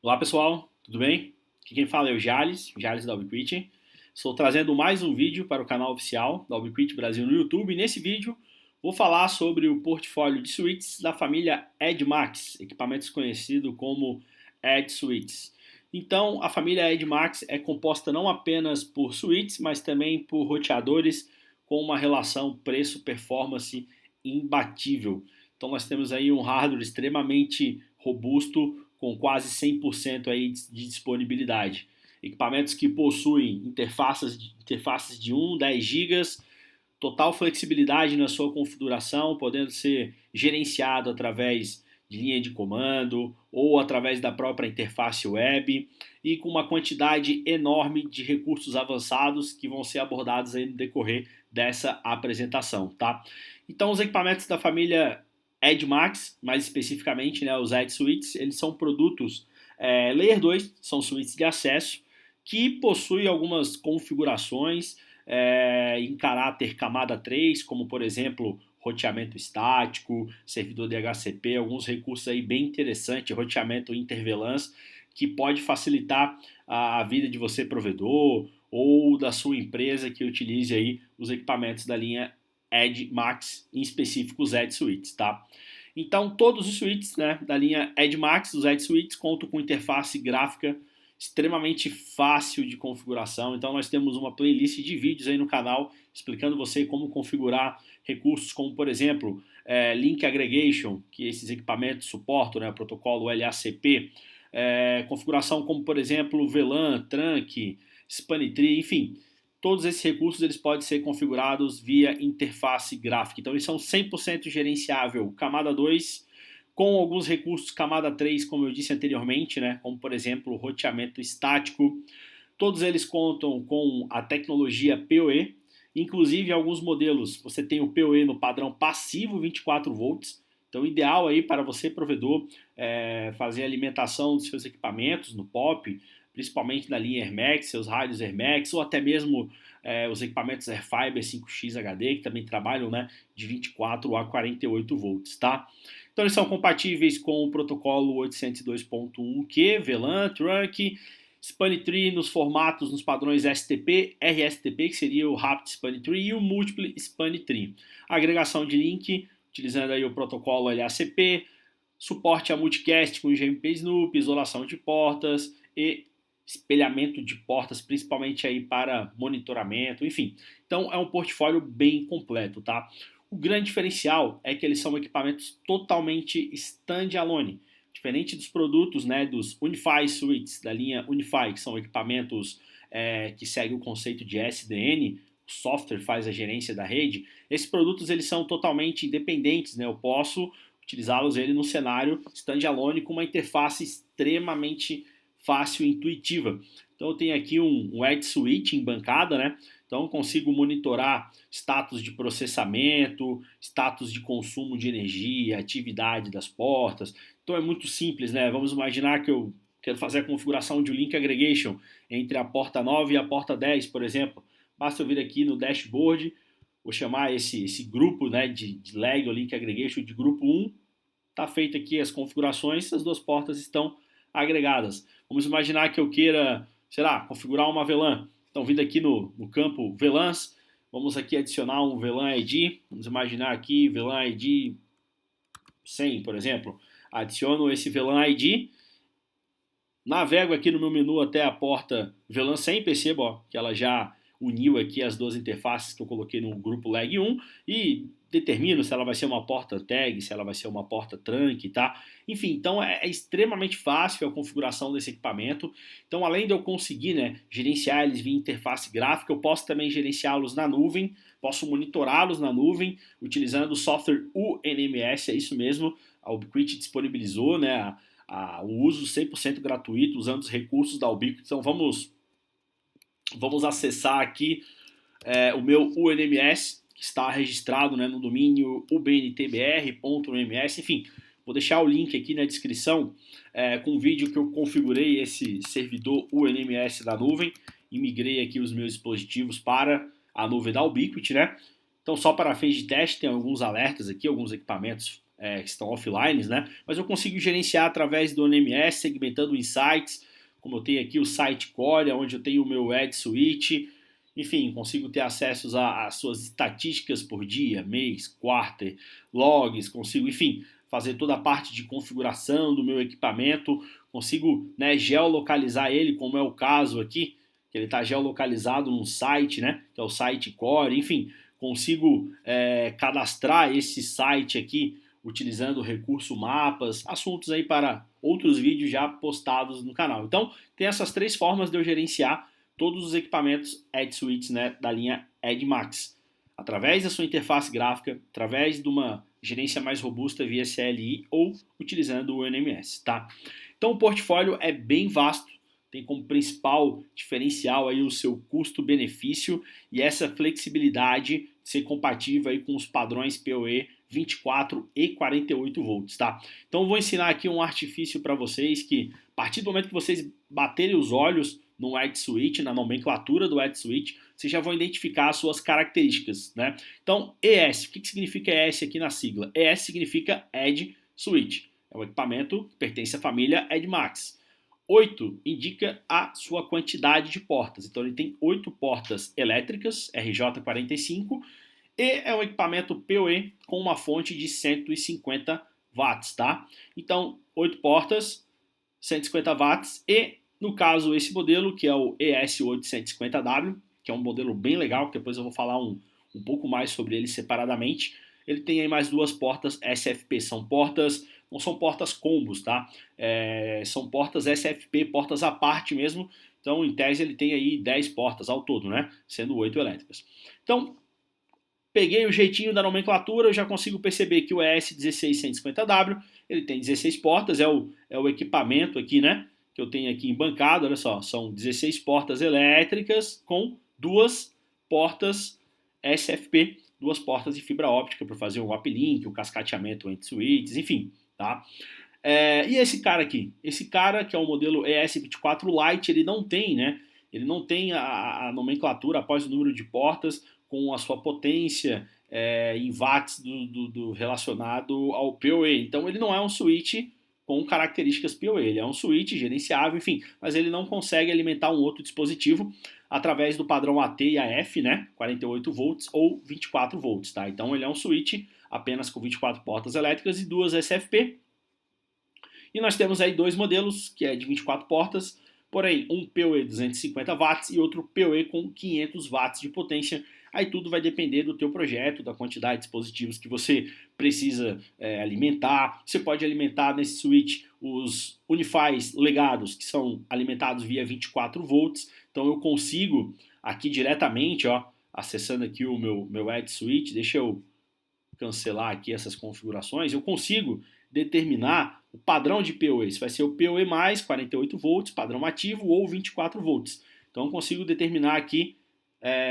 Olá pessoal, tudo bem? Aqui quem fala é o Jales da Ubiquiti. Estou trazendo mais um vídeo para o canal oficial da Ubiquiti Brasil no YouTube. E nesse vídeo vou falar sobre o portfólio de suítes da família EdMax, equipamentos conhecido como Ed Suites. Então, a família EdMax é composta não apenas por suítes, mas também por roteadores com uma relação preço-performance imbatível. Então, nós temos aí um hardware extremamente robusto com quase 100% aí de disponibilidade. Equipamentos que possuem interfaces de 1, 10 GB, total flexibilidade na sua configuração, podendo ser gerenciado através de linha de comando ou através da própria interface web e com uma quantidade enorme de recursos avançados que vão ser abordados aí no decorrer dessa apresentação, tá? Então os equipamentos da família EdMax, mais especificamente, né, os Ed Suites, eles são produtos Layer 2, são suítes de acesso que possuem algumas configurações em caráter camada 3, como por exemplo roteamento estático, servidor DHCP, alguns recursos aí bem interessantes, roteamento intervelance, que pode facilitar a vida de você provedor ou da sua empresa que utilize aí os equipamentos da linha Edge Max, em específico os Edge Suites, tá? Então todos os suítes, né, da linha Edge Max, os Edge Suites, contam com interface gráfica extremamente fácil de configuração. Então nós temos uma playlist de vídeos aí no canal explicando você como configurar recursos como, por exemplo, Link Aggregation, que esses equipamentos suportam, né, o protocolo LACP, configuração como, por exemplo, VLAN, Trunk, Spantree, enfim, todos esses recursos eles podem ser configurados via interface gráfica. Então eles são 100% gerenciável. Camada 2 com alguns recursos camada 3, como eu disse anteriormente, né, como por exemplo o roteamento estático. Todos eles contam com a tecnologia PoE, inclusive alguns modelos você tem o PoE no padrão passivo 24 volts, então ideal aí para você provedor fazer a alimentação dos seus equipamentos no POP, principalmente na linha AirMax, seus rádios AirMax, ou até mesmo os equipamentos AirFiber 5X HD, que também trabalham, né, de 24 a 48 volts, tá? Então eles são compatíveis com o protocolo 802.1Q, VLAN, Trunk, Spantree nos formatos, nos padrões STP, RSTP, que seria o Rapid Spantree, e o Multiple Spantree. Agregação de link, utilizando aí o protocolo LACP, suporte a multicast com GMP Snoop, isolação de portas e espelhamento de portas, principalmente aí para monitoramento, enfim. Então é um portfólio bem completo, tá? O grande diferencial é que eles são equipamentos totalmente standalone, diferente dos produtos, né, dos Unify Suites, da linha Unify, que são equipamentos que seguem o conceito de SDN, o software faz a gerência da rede. Esses produtos eles são totalmente independentes, né? Eu posso utilizá-los ele no cenário standalone com uma interface extremamente fácil e intuitiva. Então eu tenho aqui um Edge Switch em bancada, né? Então eu consigo monitorar status de processamento, status de consumo de energia, atividade das portas. Então é muito simples, né? Vamos imaginar que eu quero fazer a configuração de um link aggregation entre a porta 9 e a porta 10, por exemplo. Basta eu vir aqui no dashboard, vou chamar esse grupo, né, de lag ou link aggregation de grupo 1. Está feito aqui as configurações, as duas portas estão agregadas. Vamos imaginar que eu queira, sei lá, configurar uma VLAN. Então, vindo aqui no campo VLANs, vamos aqui adicionar um VLAN ID. Vamos imaginar aqui VLAN ID 100, por exemplo. Adiciono esse VLAN ID, navego aqui no meu menu até a porta VLAN 100, percebo ó, que ela já uniu aqui as duas interfaces que eu coloquei no grupo lag 1 e determino se ela vai ser uma porta tag, se ela vai ser uma porta trunk, tá? Enfim, então é extremamente fácil a configuração desse equipamento. Então, além de eu conseguir, né, gerenciar eles via interface gráfica, eu posso também gerenciá-los na nuvem, posso monitorá-los na nuvem, utilizando o software UNMS, é isso mesmo, a Ubiquiti disponibilizou, né, o uso 100% gratuito, usando os recursos da Ubiquiti. Então, vamos acessar aqui o meu UNMS, que está registrado, né, no domínio ubntbr.ums, enfim, vou deixar o link aqui na descrição com o vídeo que eu configurei esse servidor UNMS da nuvem e migrei aqui os meus dispositivos para a nuvem da Ubiquiti, né? Então, só para fins de teste, tem alguns alertas aqui, alguns equipamentos que estão offline, né? Mas eu consigo gerenciar através do NMS, segmentando insights, como eu tenho aqui o Site Core, onde eu tenho o meu Ad Suite. Enfim, consigo ter acesso às suas estatísticas por dia, mês, quarter, logs, consigo, enfim, fazer toda a parte de configuração do meu equipamento, consigo, né, geolocalizar ele, como é o caso aqui, que ele está geolocalizado num site, né, que é o Site Core, enfim, consigo cadastrar esse site aqui utilizando o recurso mapas, assuntos aí para outros vídeos já postados no canal. Então, tem essas três formas de eu gerenciar todos os equipamentos Ad Suites, né, da linha Ad Max, através da sua interface gráfica, através de uma gerência mais robusta via CLI ou utilizando o NMS, tá? Então o portfólio é bem vasto, tem como principal diferencial aí o seu custo-benefício e essa flexibilidade de ser compatível aí com os padrões PoE 24 e 48 volts, tá? Então eu vou ensinar aqui um artifício para vocês que, a partir do momento que vocês baterem os olhos no Ad Suite, na nomenclatura do Ad Suite, vocês já vão identificar as suas características, né? Então, ES, o que significa ES aqui na sigla? ES significa Ad Suite, é um equipamento que pertence à família Ad Max. 8 indica a sua quantidade de portas, então ele tem 8 portas elétricas, RJ45, e é um equipamento PoE com uma fonte de 150 watts, tá? Então, 8 portas, 150 watts e, no caso, esse modelo, que é o ES850W, que é um modelo bem legal, que depois eu vou falar um pouco mais sobre ele separadamente. Ele tem aí mais duas portas SFP, não são portas combos, tá? São portas SFP, portas à parte mesmo. Então, em tese, ele tem aí 10 portas ao todo, né? Sendo 8 elétricas. Então, peguei o jeitinho da nomenclatura, eu já consigo perceber que o ES16150W, ele tem 16 portas, é o equipamento aqui, né? Que eu tenho aqui embancado, olha só, são 16 portas elétricas com duas portas SFP, duas portas de fibra óptica para fazer um uplink, o cascateamento entre suítes, enfim, tá? E esse cara aqui? Esse cara, que é o modelo ES24 Lite, ele não tem, né? Ele não tem a nomenclatura após o número de portas com a sua potência em watts do relacionado ao PoE. Então ele não é um switch com características PoE, ele é um switch gerenciável, enfim, mas ele não consegue alimentar um outro dispositivo através do padrão AT e AF, né, 48 volts ou 24 volts, tá? Então ele é um switch apenas com 24 portas elétricas e duas SFP. E nós temos aí dois modelos, que é de 24 portas, porém um PoE 250 watts e outro PoE com 500 watts de potência. Aí tudo vai depender do teu projeto, da quantidade de dispositivos que você precisa alimentar. Você pode alimentar nesse switch os Unifies legados, que são alimentados via 24 volts. Então eu consigo aqui diretamente, ó, acessando aqui o meu Ad Suite, deixa eu cancelar aqui essas configurações, eu consigo determinar o padrão de PoE. Se vai ser o PoE mais 48 volts, padrão ativo, ou 24 volts. Então eu consigo determinar aqui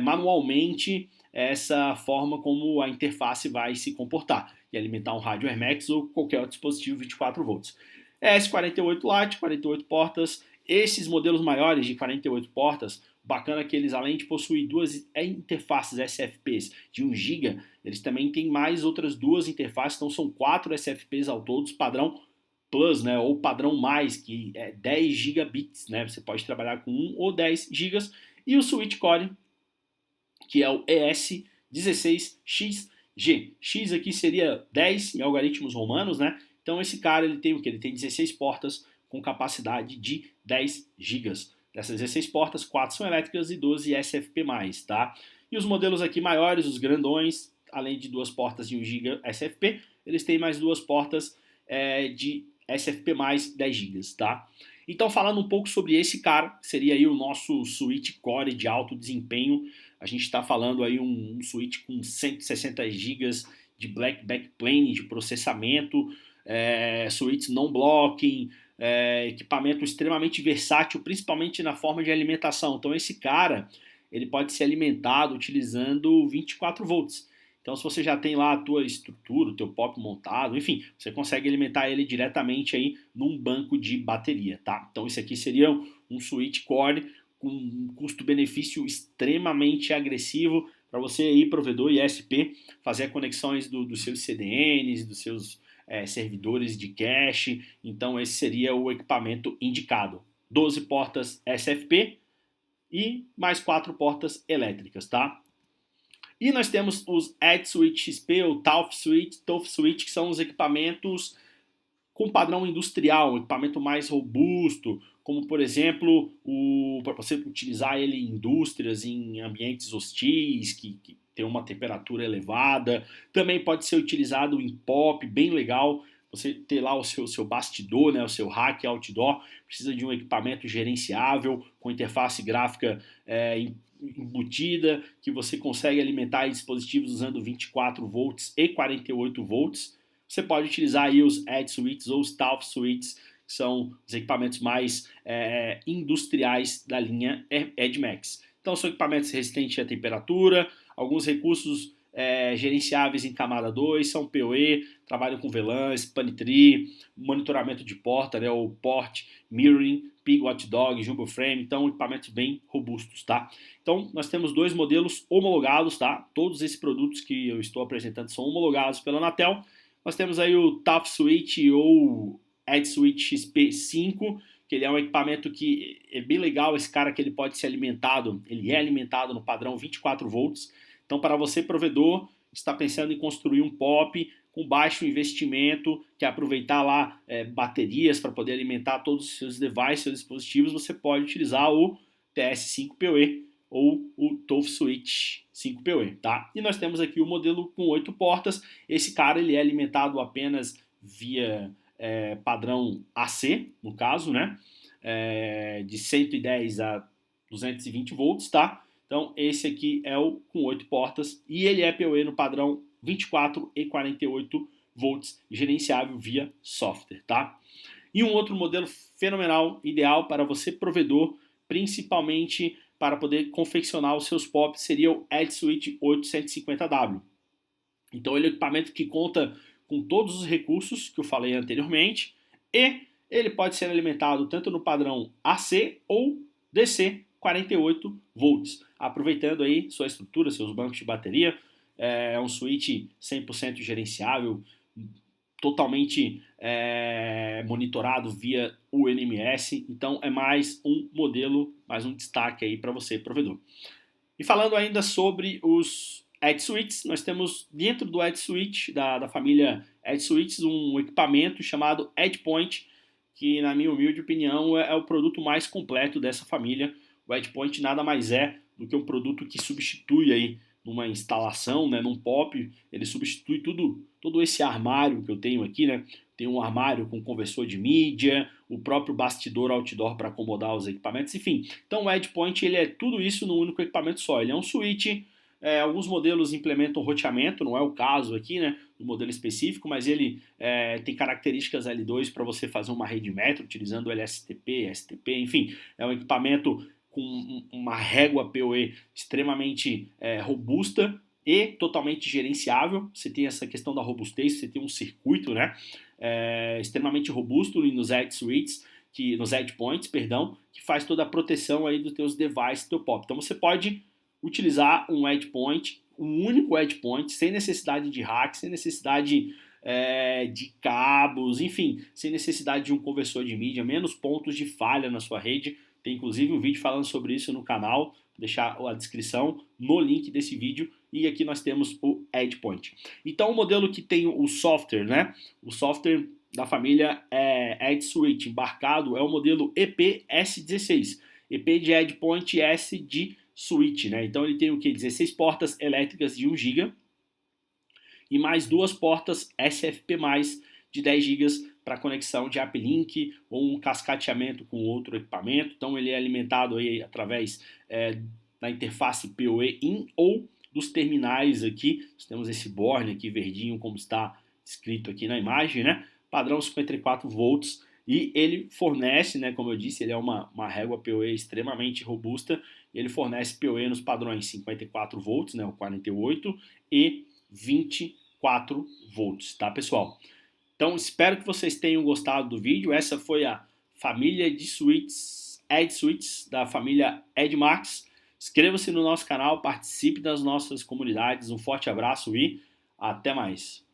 manualmente essa forma como a interface vai se comportar e alimentar um rádio AirMax ou qualquer outro dispositivo 24 volts. S48 Lite, 48 portas. Esses modelos maiores de 48 portas, bacana que eles, além de possuir duas interfaces SFPs de 1 GB, eles também têm mais outras duas interfaces, então são 4 SFPs ao todo, padrão Plus, né, ou padrão mais, que é 10 gigabits, né, você pode trabalhar com 1 ou 10 gigas, e o Switch Core, que é o ES16XG. X aqui seria 10 em algoritmos romanos, né? Então esse cara ele tem o que? Ele tem 16 portas com capacidade de 10 GB. Dessas 16 portas, 4 são elétricas e 12 SFP+, tá? E os modelos aqui maiores, os grandões, além de 2 portas de 1 GB SFP, eles têm mais 2 portas de SFP+, 10 GB, tá? Então, falando um pouco sobre esse cara, que seria aí o nosso switch core de alto desempenho. A gente está falando aí um switch com 160 GB de black backplane de processamento, switch non-blocking, equipamento extremamente versátil, principalmente na forma de alimentação. Então esse cara, ele pode ser alimentado utilizando 24 volts. Então se você já tem lá a tua estrutura, o teu POP montado, enfim, você consegue alimentar ele diretamente aí num banco de bateria, tá? Então isso aqui seria um switch core com um custo-benefício extremamente agressivo para você aí, provedor ISP, fazer conexões dos seus CDNs, dos seus servidores de cache, então esse seria o equipamento indicado. 12 portas SFP e mais 4 portas elétricas, tá? E nós temos os Edge Switch XP, ou TOF Switch, que são os equipamentos com padrão industrial, um equipamento mais robusto, como por exemplo, para você utilizar ele em indústrias, em ambientes hostis, que tem uma temperatura elevada. Também pode ser utilizado em POP, bem legal. Você ter lá o seu bastidor, né, o seu rack outdoor, precisa de um equipamento gerenciável, com interface gráfica embutida, que você consegue alimentar dispositivos usando 24 volts e 48 volts. Você pode utilizar aí os Edge Switches ou os TOF Switches, que são os equipamentos mais industriais da linha EdgeMax. Então são equipamentos resistentes à temperatura, alguns recursos gerenciáveis em camada 2, são PoE, trabalham com VLAN, SpanTree, monitoramento de porta, né, o Port, Mirroring, Pig Watchdog, Jumbo Frame, então equipamentos bem robustos, tá? Então nós temos dois modelos homologados, tá? Todos esses produtos que eu estou apresentando são homologados pela Anatel. Nós temos aí o TOF Switch ou Edge Switch XP5, que ele é um equipamento que é bem legal, esse cara que ele pode ser alimentado, ele é alimentado no padrão 24 volts. Então, para você, provedor, está pensando em construir um POP com baixo investimento, quer aproveitar lá baterias para poder alimentar todos os seus devices, seus dispositivos, você pode utilizar o TS5PoE ou o TOF Switch 5PoE, tá? E nós temos aqui o modelo com 8 portas. Esse cara ele é alimentado apenas via padrão AC, no caso, né? De 110 a 220 volts, tá? Então esse aqui é o com 8 portas e ele é PoE no padrão 24 e 48 volts, gerenciável via software, tá? E um outro modelo fenomenal, ideal para você provedor, principalmente para poder confeccionar os seus POPs, seria o Edge Switch 850W. Então ele é um equipamento que conta com todos os recursos que eu falei anteriormente e ele pode ser alimentado tanto no padrão AC ou DC 48 volts, aproveitando aí sua estrutura, seus bancos de bateria. É um switch 100% gerenciável, totalmente monitorado via UNMS, então é mais um modelo, mais um destaque aí para você, provedor. E falando ainda sobre os Edge Switches, nós temos dentro do Edge Switch, da família Edge Switches, um equipamento chamado EdgePoint, que na minha humilde opinião é o produto mais completo dessa família. O EdgePoint nada mais é do que um produto que substitui aí numa instalação, né, num POP, ele substitui todo esse armário que eu tenho aqui, né? Tem um armário com conversor de mídia, o próprio bastidor outdoor para acomodar os equipamentos, enfim. Então o EdgePoint ele é tudo isso num único equipamento só. Ele é um switch, alguns modelos implementam roteamento, não é o caso aqui, né, do modelo específico, mas ele tem características L2 para você fazer uma rede metro utilizando LSTP, STP, enfim. É um equipamento com uma régua PoE extremamente robusta e totalmente gerenciável. Você tem essa questão da robustez, você tem um circuito, né, extremamente robusto nos Edge Switches, nos Edge Points, perdão, que faz toda a proteção aí dos teus devices, do teu POP. Então você pode utilizar um Edge Point, um único Edge Point, sem necessidade de hack, sem necessidade de cabos, enfim, sem necessidade de um conversor de mídia, menos pontos de falha na sua rede. Tem inclusive um vídeo falando sobre isso no canal, vou deixar a descrição no link desse vídeo. E aqui nós temos o EdgePoint. Então o modelo que tem o software, né? O software da família Edge Switch embarcado é o modelo EP-S16. EP de EdgePoint, S de Switch, né? Então ele tem o que? 16 portas elétricas de 1 GB e mais 2 portas SFP+, de 10 GB para conexão de uplink ou um cascateamento com outro equipamento. Então ele é alimentado aí através da interface PoE-in ou dos terminais aqui. Nós temos esse borne aqui verdinho, como está escrito aqui na imagem, né? Padrão 54 volts. E ele fornece, né, como eu disse, ele é uma régua PoE extremamente robusta. Ele fornece PoE nos padrões 54 volts, né, o 48, e 24 volts, tá, pessoal? Então, espero que vocês tenham gostado do vídeo. Essa foi a família de switches, Edge Switches, da família EdgeMax. Inscreva-se no nosso canal, participe das nossas comunidades. Um forte abraço e até mais.